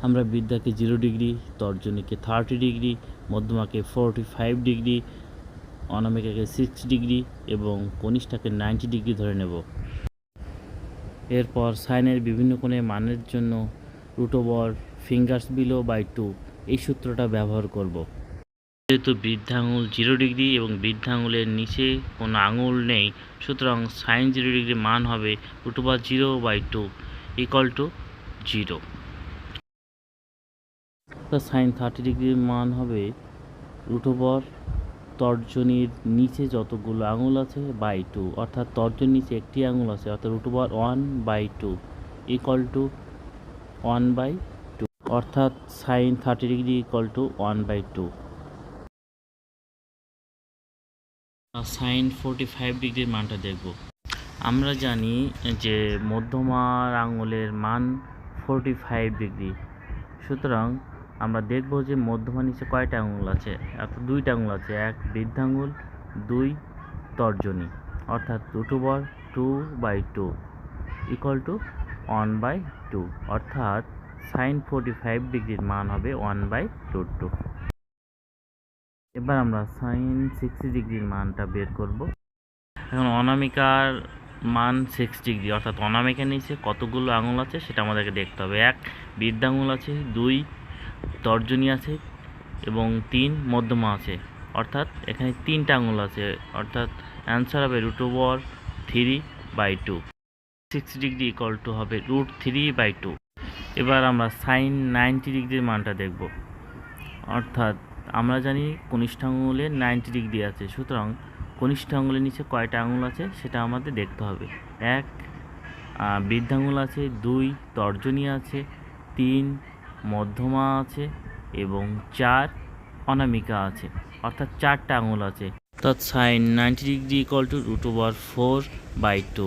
আমরা বৃদ্ধাকে 0 degree, তর্জনীকে 30 degree, মধ্যমাকে 45 degree, অনামিকাকে 6 degree এবং কনিষ্ঠাকে 90 degree ধরে নেব। এরপর সাইনের বিভিন্ন কোণে মানের জন্য √ফিঙ্গার্স বিলো বাই 2 এই সূত্রটা ব্যবহার করব। যেহেতু বৃদ্ধাঙ্গুল 0 ডিগ্রি এবং বৃদ্ধাঙ্গুলের নিচে কোনো আঙুল নেই, সুতরাং সাইন 0 ডিগ্রি মান হবে √0/2 = 0। সাইন 30 ডিগ্রির মান হবে তর্জনীর নিচে যতগুলো আঙুল আছে বাই 2, অর্থাৎ তর্জনীর নিচে একটি আঙুল আছে, অর্থাৎ √1/2 = 1/2, অর্থাৎ সাইন 30 ডিগ্রি = 1/2। সাইন 45 ডিগ্রির মানটা দেখব। আমরা জানি যে মধ্যমার আঙুলের মান 45 ডিগ্রি, সুতরাং আমরা দেখব যে মধ্যমার নিচে কয়টা আঙুল আছে। অর্থাৎ 2টা আঙুল আছে, 1 বৃদ্ধাঙ্গুল, 2 তর্জনী, অর্থাৎ √2/2 = 1/2, অর্থাৎ সাইন 45 ডিগ্রির মান হবে 1/2। এবার আমরা সাইন 60 ডিগ্রির মানটা বের করব। এখন অনামিকার মান 6 ডিগ্রি, অর্থাৎ অনামিকার নিচে কতগুলো আঙুল আছে সেটা আমাদেরকে দেখতে হবে। 1 বৃদ্ধাঙ্গুল আছে, 2 তর্জনী আছে এবং 3 মধ্যমা আছে, অর্থাৎ এখানে 3টা আঙুল আছে, অর্থাৎ অ্যান্সার হবে √3/2। 60 ডিগ্রি = হবে √3/2। এবার আমরা সাইন 90 ডিগ্রির মানটা দেখব। অর্থাৎ আমরা জানি কনিষ্ঠ আঙুলে 90 ডিগ্রি আছে, সুতরাং কনিষ্ঠ আঙুলের নিচে কয়টা আঙুল আছে সেটা আমাদের দেখতে হবে। 1 বৃদ্ধাঙ্গুল আছে, 2 তর্জনী আছে, 3 মধ্যমা আছে এবং 4 অনামিকা আছে, অর্থাৎ 4টা আঙুল আছে। অর্থাৎ সাইন 90 ডিগ্রি = √4/2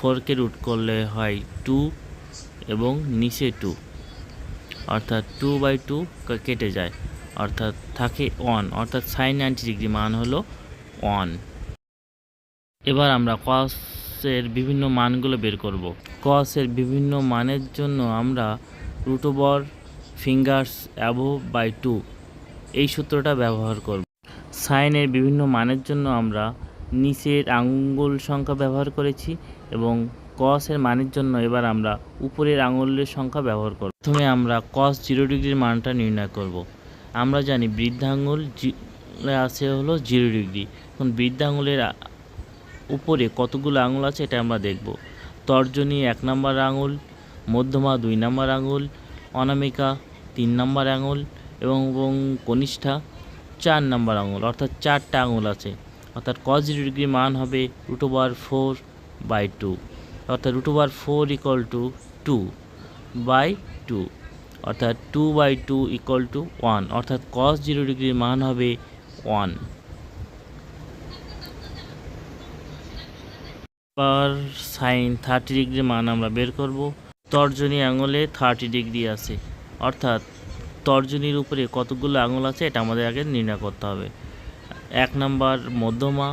4কে রুট করলে হয় 2 এবং নিচে 2, অর্থাৎ 2/2 কেটে যায়, অর্থাৎ থাকে 1, অর্থাৎ সাইন 90 ডিগ্রি মান হলো 1। এবার আমরা কসের বিভিন্ন মানগুলো বের করব। কসের বিভিন্ন মানের জন্য আমরা √ফিঙ্গার্স অ্যাবোভ বাই 2 এই সূত্রটা ব্যবহার করব। সাইনের বিভিন্ন মানের জন্য আমরা নিচের আঙ্গুল সংখ্যা ব্যবহার করেছি এবং কসের মানের জন্য এবার আমরা উপরের আঙুলের সংখ্যা ব্যবহার করব। প্রথমে আমরা cos 0 ডিগ্রির মানটা নির্ণয় করব। আমরা জানি বৃদ্ধাঙ্গুল আছে হলো 0 ডিগ্রি। এখন বৃদ্ধাঙ্গুলের উপরে কতগুলো আঙুল আছে এটা আমরা দেখব। তর্জনী 1 নম্বর আঙুল, মধ্যমা 2 নম্বর আঙুল, অনামিকা 3 নম্বর আঙুল এবং কনিষ্ঠা 4 নম্বর আঙুল, অর্থাৎ 4টা আঙুল আছে। অর্থাৎ cos 0 ডিগ্রি মান হবে √4/2, অর্থাৎ √4 = 2/2, অর্থাৎ 2/2 = 1, অর্থাৎ cos 0 ডিগ্রির মান হবে 1। এবার সাইন 30 ডিগ্রির মান আমরা বের করব। তর্জনী আঙুলে 30 ডিগ্রি আছে, অর্থাৎ তর্জনীর উপরে কতগুলো আঙুল আছে এটা আমাদের আগে নির্ণয় করতে হবে। 1 নম্বর মধ্যমা,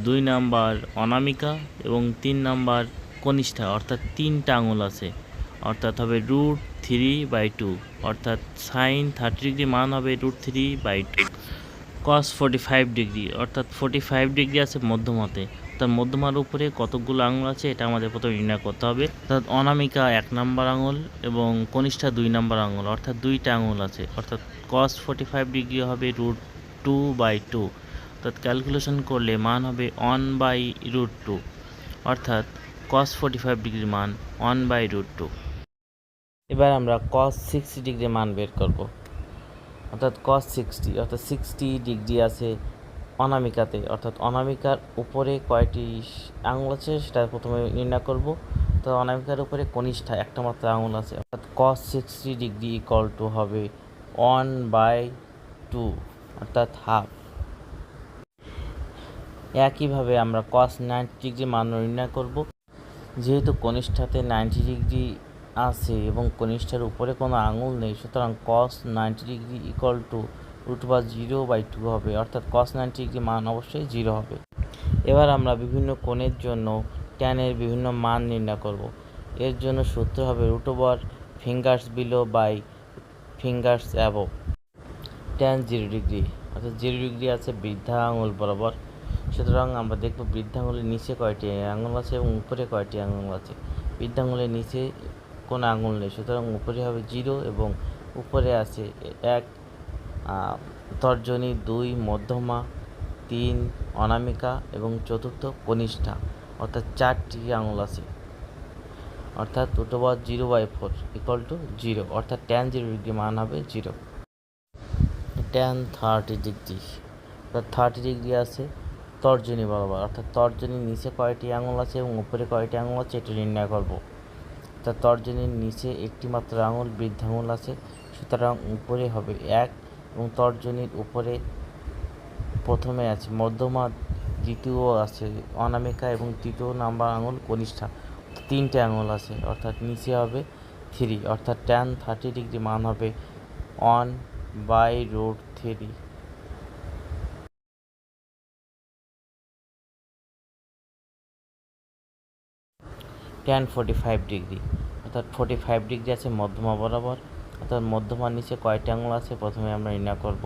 2 নম্বর অনামিকা এবং 3 নম্বর কনিষ্ঠা, অর্থাৎ 3টা আঙুল আছে, অর্থাৎ হবে √3/2, অর্থাৎ সাইন 30 ডিগ্রি মান হবে √3/2। cos 45 ডিগ্রি, অর্থাৎ 45 ডিগ্রি আছে মধ্যমাতে, অর্থাৎ মধ্যমার উপরে কতগুলো আঙুল আছে এটা আমাদের প্রথমে নির্ণয় করতে হবে। অর্থাৎ অনামিকা 1 নম্বর আঙুল এবং কনিষ্ঠা 2 নম্বর আঙুল, অর্থাৎ 2টা আঙুল আছে, অর্থাৎ cos 45 ডিগ্রি হবে √2/2, অর্থাৎ ক্যালকুলেশন করলে মান হবে 1/√2, অর্থাৎ cos 45 ডিগ্রির মান 1/√2। এবার আমরা cos 60 ডিগ্রি মান বের করব। অর্থাৎ cos 60, অর্থাৎ 60 ডিগ্রি আছে অনামিকাতে, অর্থাৎ অনামিকার উপরে কয়টি আঙুল আছে সেটা প্রথমে নির্ণয় করব। তো অনামিকার উপরে কনিষ্ঠা একটা মাত্র আঙুল আছে, অর্থাৎ cos 60 ডিগ্রি = হবে 1/2, অর্থাৎ হাফ। একইভাবে আমরা cos 90 ডিগ্রি মান নির্ণয় করব। যেহেতু কনিষ্ঠাতে 90 ডিগ্রি আছে এবং কনিষ্ঠার উপরে কোনো আঙুল নেই, সুতরাং cos 90 ডিগ্রি = √0/2 হবে, অর্থাৎ cos 90 ডিগ্রি মান অবশ্যই 0 হবে। এবার আমরা বিভিন্ন কোণের জন্য ট্যানের বিভিন্ন মান নির্ণয় করব। এর জন্য সূত্র হবে fingers below by fingers above. Tan 0 degree, অর্থাৎ 0 ডিগ্রি আছে বৃদ্ধা আঙুল বরাবর। সুতরাং আমরা দেখব বৃদ্ধা আঙুলের নিচে কয়টি আঙুল আছে এবং উপরে কয়টি আঙুল আছে। বৃদ্ধা আঙুলের নিচে কোনো আঙুল নেই, সুতরাং উপরে হবে 0 এবং উপরে আছে 1 তর্জনী, 2 মধ্যমা, 3 অনামিকা এবং চতুর্থ কনিষ্ঠা, অর্থাৎ 4টি আঙুল আছে। অর্থাৎ √0/4 = 0, অর্থাৎ ট্যান 0 ডিগ্রি মান হবে 0। ট্যান 30 ডিগ্রি, অর্থাৎ 30 ডিগ্রি আছে তর্জনী বরাবর, অর্থাৎ তর্জনীর নিচে কয়টি আঙুল আছে এবং উপরে কয়টি আঙুল আছে এটি নির্ণয় করব। অর্থাৎ তর্জনীর নিচে একটি মাত্র আঙুল বৃদ্ধা আঙুল আছে, সুতরাং উপরে হবে 1 এবং তর্জনীর উপরে প্রথমে আছে মধ্যমা, দ্বিতীয় আছে অনামিকা এবং তৃতীয় নাম্বার আঙুল কনিষ্ঠা, 3টে আঙুল আছে, অর্থাৎ নিচে হবে 3, অর্থাৎ ট্যান 30 ডিগ্রি মান হবে 1/√3। ট্যান 45 ডিগ্রি, অর্থাৎ 45 ডিগ্রি আছে মধ্যমা বরাবর, অর্থাৎ মধ্যমার নিচে কয়টি আঙুল আছে প্রথমে আমরা নির্ণয় করব।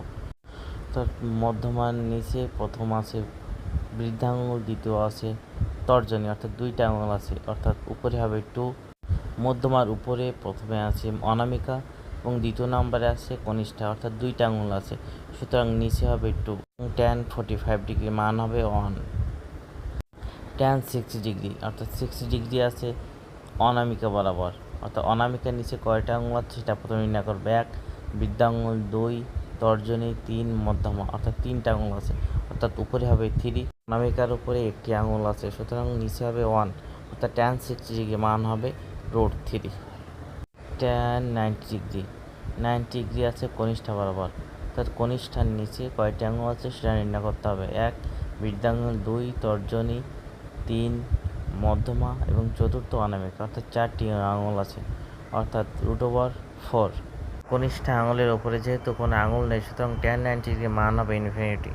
অর্থাৎ মধ্যমার নিচে প্রথম আছে বৃদ্ধা আঙুল, দ্বিতীয় আছে তর্জনী, অর্থাৎ 2টা আঙুল আছে, অর্থাৎ উপরে হবে 2। মধ্যমার উপরে প্রথমে আছে অনামিকা এবং দ্বিতীয় নম্বরে আছে কনিষ্ঠা, অর্থাৎ 2টা আঙুল আছে, সুতরাং নিচে হবে 2। ট্যান 45 ডিগ্রি মান হবে 1। ট্যান 60 ডিগ্রি, অর্থাৎ 60 ডিগ্রি আছে অনামিকা বরাবর, অর্থাৎ অনামিকার নিচে কয়টা আঙুল আছে সেটা প্রথমে নির্ণয় করবে। 1 বৃদ্ধা আঙুল, 2 তর্জনী, 3 মধ্যমা, অর্থাৎ 3টা আঙুল আছে, অর্থাৎ উপরে হবে 3। অনামিকার উপরে একটি আঙুল আছে, সুতরাং নিচে হবে 1, অর্থাৎ ট্যান 60 ডিগ্রি মান হবে √3। ট্যান 90 ডিগ্রি, 90 ডিগ্রি আছে কনিষ্ঠা বরাবর, অর্থাৎ কনিষ্ঠার নিচে কয়টি আঙুল আছে সেটা নির্ণয় করতে হবে। 1 বৃদ্ধা আঙুল, 2 তর্জনী, 3 মধ্যমা এবং চতুর্থ অনামিকা, অর্থাৎ 4টি আঙুল আছে, অর্থাৎ √4। কনিষ্ঠা আঙুলের ওপরে যেহেতু কোনো আঙুল নেই, সুতরাং ট্যান 90 ডিগ্রি মান হবে ইনফিনিটি।